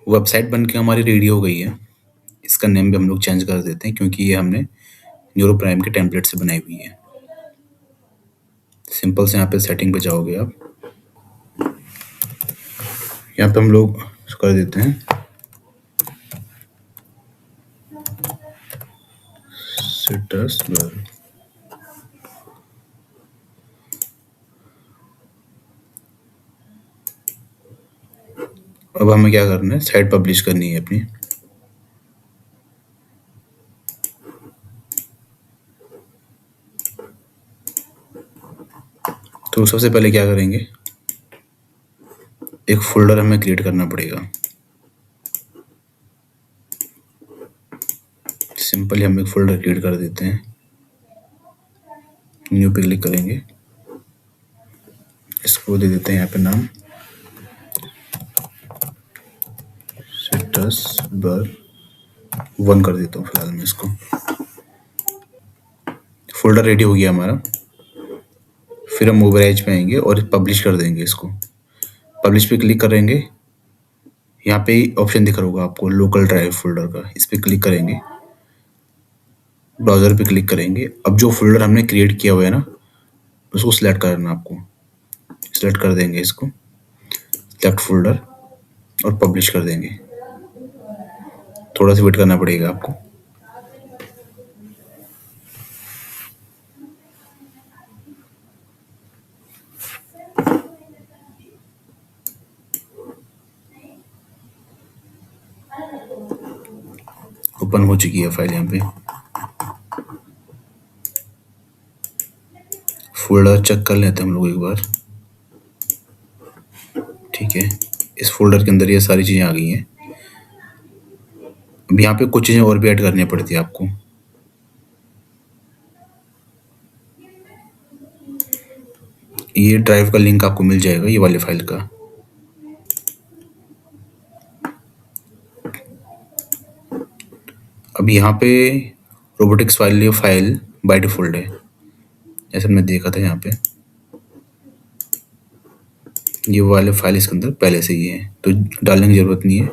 Website बन के हमारी रेडी हो गई है। इसका नेम भी हम लोग चेंज कर देते हैं क्योंकि ये हमने न्यूरो प्राइम के टेम्पलेट से बनाई हुई है। सिंपल से यहाँ पे सेटिंग पे जाओगे आप। यहाँ पे हम लोग कर देते हैं सिट्रस बर। अब हमें क्या करना है, साइट पब्लिश करनी है अपनी। तो सबसे पहले क्या करेंगे, एक फोल्डर हमें क्रिएट करना पड़ेगा। सिंपली हम एक फोल्डर क्रिएट कर देते हैं। न्यू पे क्लिक करेंगे, इसको दे देते हैं यहाँ पे नाम सिट्रस बर 1 कर देता हूँ फिलहाल मैं इसको। फोल्डर रेडी हो गया हमारा। फिर हम ओवरराइज पे आएंगे और पब्लिश कर देंगे इसको। पब्लिश पे क्लिक करेंगे, यहाँ पे ऑप्शन दिख रहा होगा आपको लोकल ड्राइव फोल्डर का, इस पे क्लिक करेंगे। ब्राउज़र पे क्लिक करेंगे। अब जो फोल्डर हमने क्रिएट किया हुआ है ना, उसको सिलेक्ट करना आपको। सिलेक्ट कर देंगे इसको, लेफ्ट फोल्डर, और पब्लिश कर देंगे। थोड़ा सा वेट करना पड़ेगा आपको। ओपन हो चुकी है फाइल। यहाँ पे फोल्डर चेक कर लेते हैं हम लोग एक बार। ठीक है, इस फोल्डर के अंदर ये सारी चीज़ें आ गई हैं। अब यहाँ पे कुछ चीज़ें और भी ऐड करनी पड़ती है आपको। ये ड्राइव का लिंक आपको मिल जाएगा, ये वाली फाइल का। अब यहाँ पे रोबोटिक्स फाइल बाय डिफ़ॉल्ट है, जैसे हमने देखा था। यहाँ पे ये वाले फाइल इसके अंदर पहले से ही है, तो डालने की ज़रूरत नहीं है,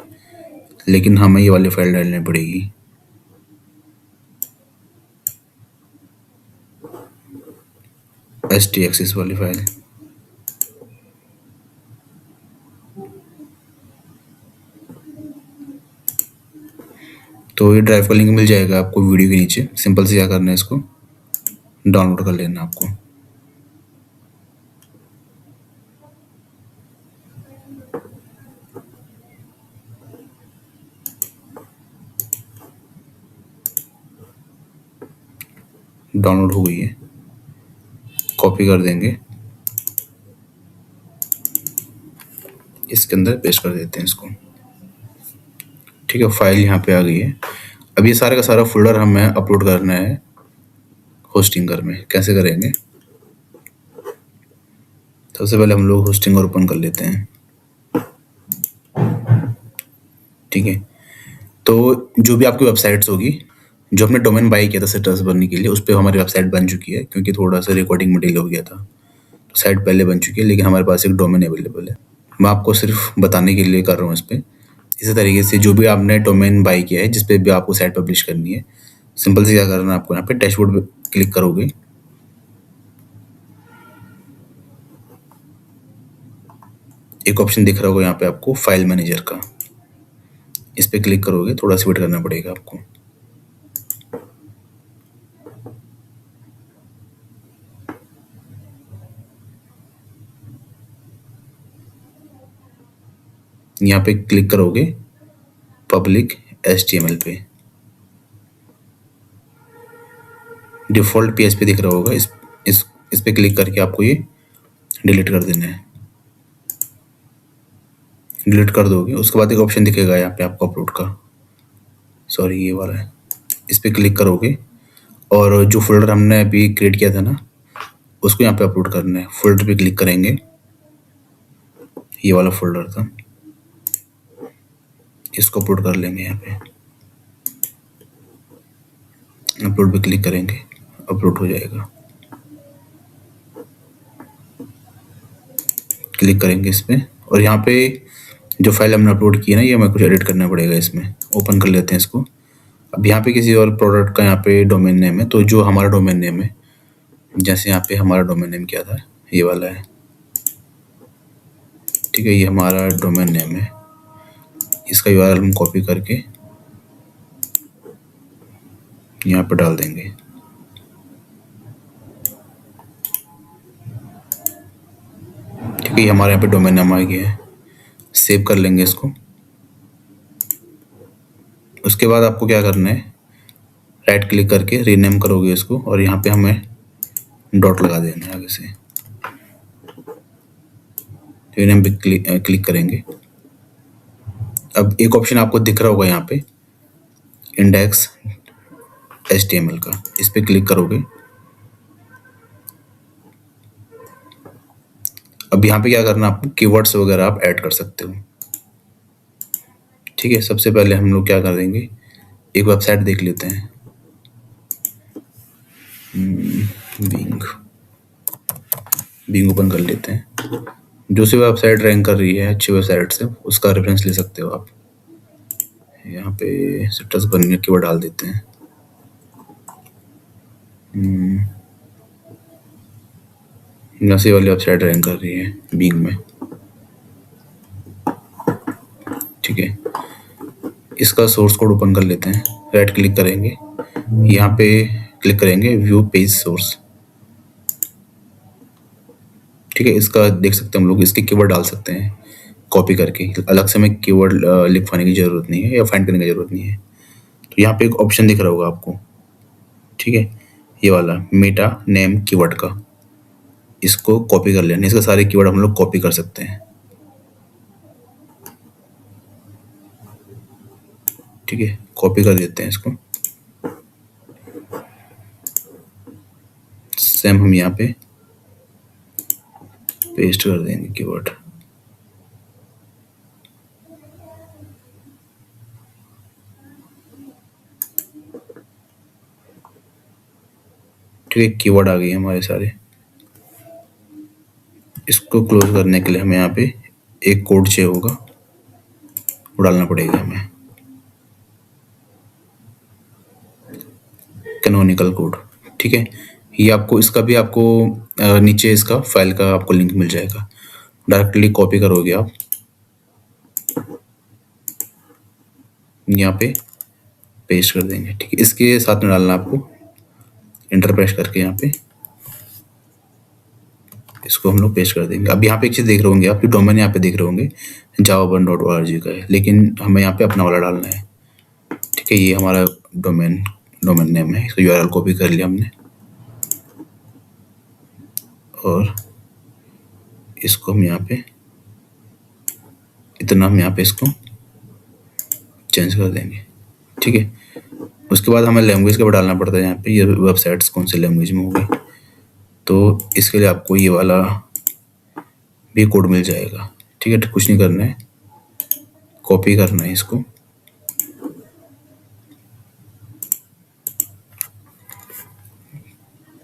लेकिन हमें ये वाली फाइल डालनी पड़ेगी। STXS वाली फाइल। तो ये ड्राइव का लिंक मिल जाएगा आपको वीडियो के नीचे। सिंपल से क्या करना है, इसको डाउनलोड कर लेना आपको। डाउनलोड हो गई है, कॉपी कर देंगे, इसके अंदर पेस्ट कर देते हैं इसको। ठीक है, फाइल यहाँ पे आ गई है। अब ये सारा का सारा फोल्डर हमें अपलोड करना है होस्टिंगर में। कैसे करेंगे, सबसे पहले हम लोग होस्टिंगर ओपन कर लेते हैं। ठीक है, तो जो भी आपकी वेबसाइट्स होगी, जो हमने डोमेन बाय किया था सिट्रस बनने के लिए, उस पर हमारी वेबसाइट बन चुकी है। क्योंकि थोड़ा सा रिकॉर्डिंग में डिले हो गया था, तो साइट पहले बन चुकी है, लेकिन हमारे पास एक डोमेन अवेलेबल है। मैं आपको सिर्फ बताने के लिए कर रहा हूँ इस पर। इसी तरीके से जो भी आपने डोमेन बाय किया है, जिस पे भी आपको साइट पब्लिश करनी है, सिंपल से क्या करना है आपको, यहाँ पे डैशबोर्ड पे क्लिक करोगे। एक ऑप्शन दिख रहा होगा यहाँ पे आपको फाइल मैनेजर का, इस पे क्लिक करोगे। थोड़ा सा वेट करना पड़ेगा आपको। यहाँ पे क्लिक करोगे पब्लिक HTML पे, डिफ़ॉल्ट PHP दिख रहा होगा। इस पे क्लिक करके आपको ये डिलीट कर देना है। डिलीट कर दोगे, उसके बाद एक ऑप्शन दिखेगा यहाँ पे आपको अपलोड का, सॉरी ये वाला है। इस पे क्लिक करोगे और जो फोल्डर हमने अभी क्रिएट किया था ना, उसको यहाँ पे अपलोड करना है। फोल्डर पे क्लिक करेंगे, ये वाला फोल्डर था, इसको अपलोड कर लेंगे। यहाँ पे अपलोड पे क्लिक करेंगे, अपलोड हो जाएगा। क्लिक करेंगे इस पे, और यहाँ पे जो फाइल हमने अपलोड की है ना, ये हमें कुछ एडिट करना पड़ेगा इसमें। ओपन कर लेते हैं इसको। अब यहाँ पे किसी और प्रोडक्ट का यहाँ पे डोमेन नेम है, तो जो हमारा डोमेन नेम है, जैसे यहाँ पे हमारा डोमेन नेम क्या था, ये वाला है, ठीक है। ये हमारा डोमेन नेम है, इसका यूआरएल हम कॉपी करके यहाँ पे डाल देंगे। ठीक है, ये हमारे यहाँ पे डोमेन नेम आ गया है। सेव कर लेंगे इसको। उसके बाद आपको क्या करना है, राइट क्लिक करके रीनेम करोगे इसको, और यहाँ पे हमें डॉट लगा देना है आगे से। रीनेम पे क्लिक करेंगे। अब एक ऑप्शन आपको दिख रहा होगा यहाँ पे, इंडेक्स HTML का, इस पे क्लिक करोगे। अब यहाँ पे क्या करना है, आपको कीवर्ड्स वगैरह आप ऐड कर सकते हो। ठीक है, सबसे पहले हम लोग क्या कर देंगे, एक वेबसाइट देख लेते हैं, बिंग ओपन कर लेते हैं। जो सी वेबसाइट रैंक कर रही है अच्छी वेबसाइट से, उसका रेफरेंस ले सकते हो आप। यहाँ पे सिट्रस बनने कीवर्ड डाल देते हैं। नसी वाली वेबसाइट रैंक कर रही है बिंग में। ठीक है, इसका सोर्स कोड ओपन कर लेते हैं। राइट क्लिक करेंगे, यहाँ पे क्लिक करेंगे व्यू पेज सोर्स। ठीक है, इसका देख सकते हैं हम लोग, इसके कीवर्ड डाल सकते हैं कॉपी करके। अलग से हमें कीवर्ड लिखवाने की जरूरत नहीं है या फाइंड करने की जरूरत नहीं है। तो यहाँ पे एक ऑप्शन दिख रहा होगा आपको, ठीक है, ये वाला मेटा नेम कीवर्ड का, इसको कॉपी कर लेना। इसके सारे कीवर्ड हम लोग कॉपी कर सकते हैं। ठीक है, कॉपी कर देते हैं इसको। सेम हम यहाँ पे पेस्ट कर देंगे कीवर्ड। ठीक है, कीवर्ड आ गए हमारे सारे। इसको क्लोज करने के लिए हमें यहाँ पे एक कोड चाहिए होगा, वो डालना पड़ेगा हमें, कैनोनिकल कोड। ठीक है, ये आपको, इसका भी आपको नीचे इसका फाइल का आपको लिंक मिल जाएगा। डायरेक्टली कॉपी करोगे आप, यहाँ पे पेस्ट कर देंगे। ठीक है, इसके साथ में डालना आपको, एंटर प्रेस करके यहाँ पे इसको हम लोग पेस्ट कर देंगे। अब यहाँ पे एक चीज़ देख रहे होंगे आप, जो डोमेन यहाँ पे देख रहे होंगे java1.org का है, लेकिन हमें यहाँ पे अपना वाला डालना है। ठीक है, ये हमारा डोमेन नेम है, इसका यूआरएल कॉपी कर लिया हमने, और इसको हम यहाँ पे इतना, हम यहाँ पे इसको चेंज कर देंगे। ठीक है, उसके बाद हमें लैंग्वेज का भी डालना पड़ता है यहाँ पे, ये वेबसाइट्स कौन से लैंग्वेज में होगी, तो इसके लिए आपको ये वाला भी कोड मिल जाएगा। ठीक है, तो कुछ नहीं करना है, कॉपी करना है इसको,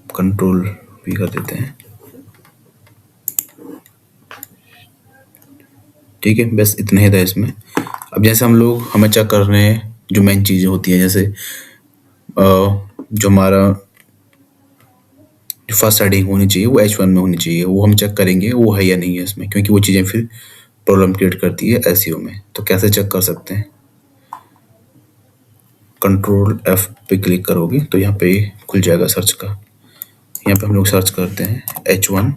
कंट्रोल भी कर देते हैं। ठीक है, बस इतना ही था इसमें। अब जैसे हम लोग, हमें चेक कर रहे हैं जो मेन चीज़ें होती हैं, जैसे जो हमारा जो फर्स्ट हेडिंग होनी चाहिए वो H1 में होनी चाहिए, वो हम चेक करेंगे वो है या नहीं है इसमें, क्योंकि वो चीज़ें फिर प्रॉब्लम क्रिएट करती है एसईओ में। तो कैसे चेक कर सकते हैं, कंट्रोल F पे क्लिक करोगे तो यहाँ पे खुल जाएगा सर्च का। यहाँ पे हम लोग सर्च करते हैं H1,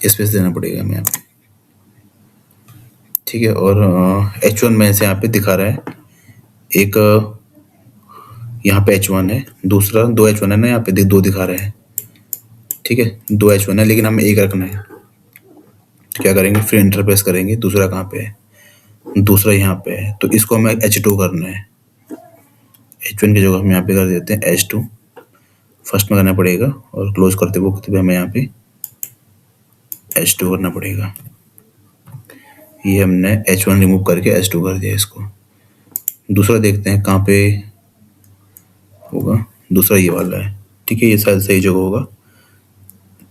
स्पेस देना पड़ेगा हमें यहाँ पे। ठीक है, और H1 में से यहाँ पे दिखा रहा है, एक यहाँ पे H1 है, दूसरा 2 H1 है ना, यहाँ पे दो दिखा रहे हैं। ठीक है, 2 H1 है, लेकिन हमें एक रखना है। तो क्या करेंगे, फिर एंटर प्रेस करेंगे। दूसरा कहाँ पे है, दूसरा यहाँ पे है, तो इसको हमें H2 करना है। H1 की जगह हम यहाँ पे कर देते हैं H2, फर्स्ट में करना पड़ेगा, और क्लोज करते वक्त भी हमें यहाँ पे H2 करना पड़ेगा। ये हमने H1 रिमूव करके H2 कर दिया इसको। दूसरा देखते हैं कहाँ पे होगा, दूसरा ये वाला है। ठीक है, ये शायद सही जगह होगा।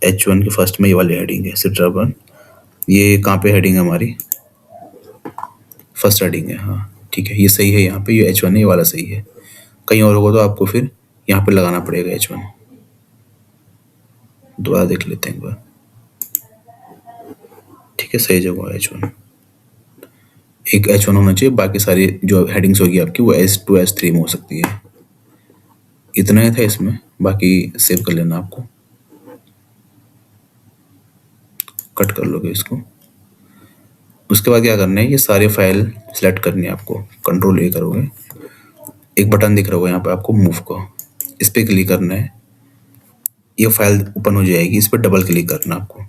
H1 के फर्स्ट में ये वाली हेडिंग है, सिट्रा1 ये कहाँ पे हेडिंग है हमारी? फर्स्ट हेडिंग है, हाँ ठीक है, ये सही है। यहाँ पे ये H1 है, ये वाला सही है। कहीं और होगा तो आपको फिर यहाँ पे लगाना पड़ेगा H1। दोबारा देख लेते हैं एक बार। ठीक है, सही जगह है H1। एक H1 होना चाहिए, बाकी सारी जो हेडिंग्स होगी आपकी वो S2 S3 में हो सकती है। इतना ही था इसमें, बाकी सेव कर लेना आपको। कट कर लोगे इसको। उसके बाद क्या करना है, ये सारी फाइल सेलेक्ट करनी है आपको। कंट्रोल A करोगे, एक बटन दिख रहा होगा यहाँ पे आपको मूव का, इस पर क्लिक करना है। ये फाइल ओपन हो जाएगी, इस पर डबल क्लिक करना है आपको।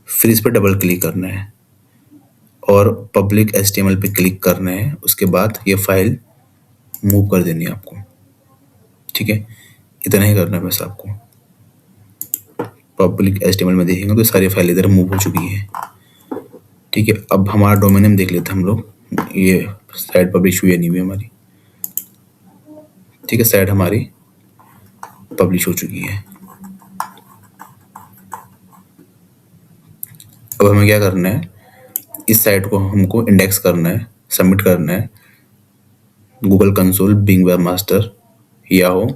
फिर इस पर डबल क्लिक करना है और पब्लिक HTML पे क्लिक करना है। उसके बाद ये फाइल मूव कर देनी है आपको। ठीक है, इतना ही करना है बस आपको। पब्लिक HTML में देखेंगे तो सारी फाइल इधर मूव हो चुकी है। ठीक है, अब हमारा डोमेन नेम देख लेते हैं हम लोग। ये साइट पब्लिश हुई है नहीं हुई हमारी। ठीक है, साइट हमारी पब्लिश हो चुकी है। अब हमें क्या करना है, इस साइट को हमको इंडेक्स करना है, सबमिट करना है Google console, Bing webmaster, Yahoo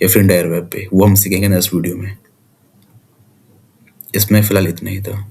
या फिर डायर वेब पे। वो हम सीखेंगे नेक्स्ट वीडियो में। इसमें फिलहाल इतना ही था।